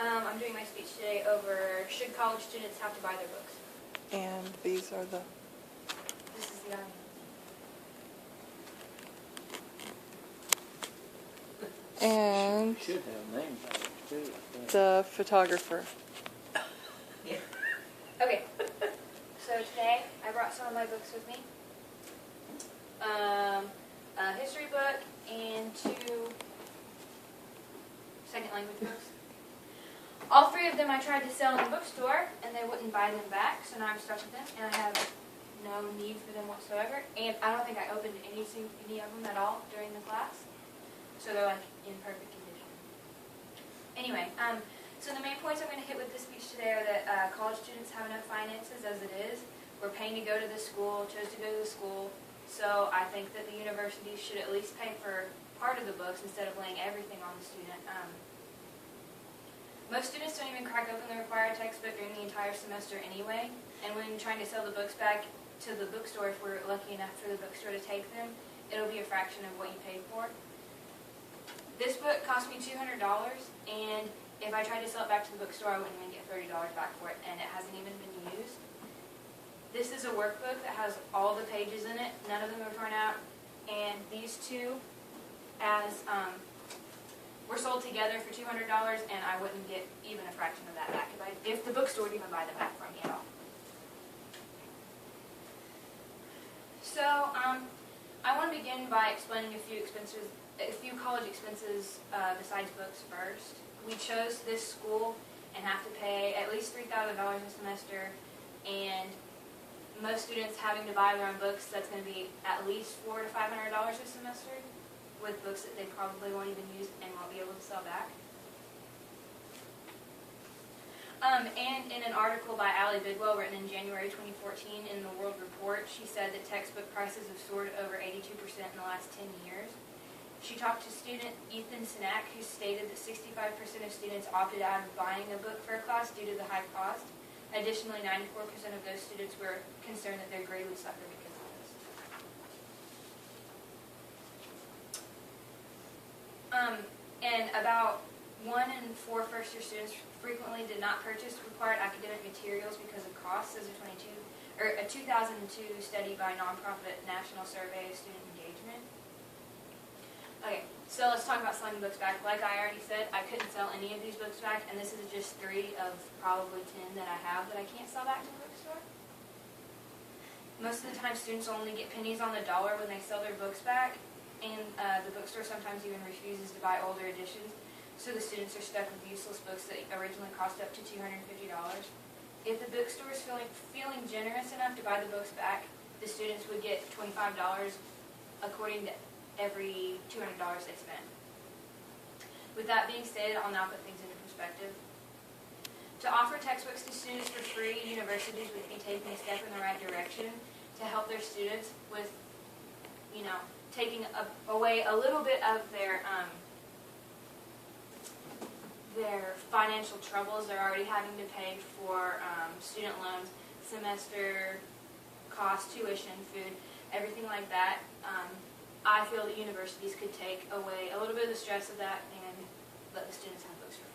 I'm doing my speech today over should college students have to buy their books. And these are the... This is the audience. And Should have names on it too, I think. the photographer. Okay, so today I brought some of my books with me. A history book and 2 second language books. All 3 of them I tried to sell in the bookstore and they wouldn't buy them back, so now I'm stuck with them and I have no need for them whatsoever. And I don't think I opened any of them at all during the class, so they're like in perfect condition. Anyway, so the main points I'm going to hit with this speech today are that college students have enough finances as it is. We're paying to go to this school, chose to go to the school, so I think that the university should at least pay for part of the books instead of laying everything on the student. Most students don't even crack open the required textbook during the entire semester anyway, and when trying to sell the books back to the bookstore, if we're lucky enough for the bookstore to take them, it'll be a fraction of what you paid for. This book cost me $200, and if I tried to sell it back to the bookstore, I wouldn't even get $30 back for it, and it hasn't even been used. This is a workbook that has all the pages in it. None of them are torn out, and these 2 were sold together for $200, and I wouldn't get even a fraction of that back if the bookstore would even buy them back from me at all. So, I want to begin by explaining a few college expenses besides books first. We chose this school and have to pay at least $3,000 a semester, and most students having to buy their own books, that's going to be at least $400 to $500 a semester, with books that they probably won't even use and won't be able to sell back. And in an article by Allie Bidwell written in January 2014 in the World Report, she said that textbook prices have soared over 82% in the last 10 years. She talked to student Ethan Sinak, who stated that 65% of students opted out of buying a book for a class due to the high cost. Additionally, 94% of those students were concerned that their grade would suffer because of this. And about 1 in 4 first-year students frequently did not purchase required academic materials because of costs, says a 2002 study by nonprofit National Survey of Student Engagement. Okay, so let's talk about selling books back. Like I already said, I couldn't sell any of these books back, and this is just 3 of probably 10 that I have that I can't sell back to the bookstore. Most of the time, students only get pennies on the dollar when they sell their books back, and the bookstore sometimes even refuses to buy older editions, so the students are stuck with useless books that originally cost up to $250. If the bookstore is feeling generous enough to buy the books back, the students would get $25 according to every $200 they spend. With that being stated, I'll now put things into perspective. To offer textbooks to students for free, universities would be taking a step in the right direction to help their students with, taking away a little bit of their financial troubles they're already having to pay for student loans, semester costs, tuition, food, everything like that. I feel that universities could take away a little bit of the stress of that and let the students have books for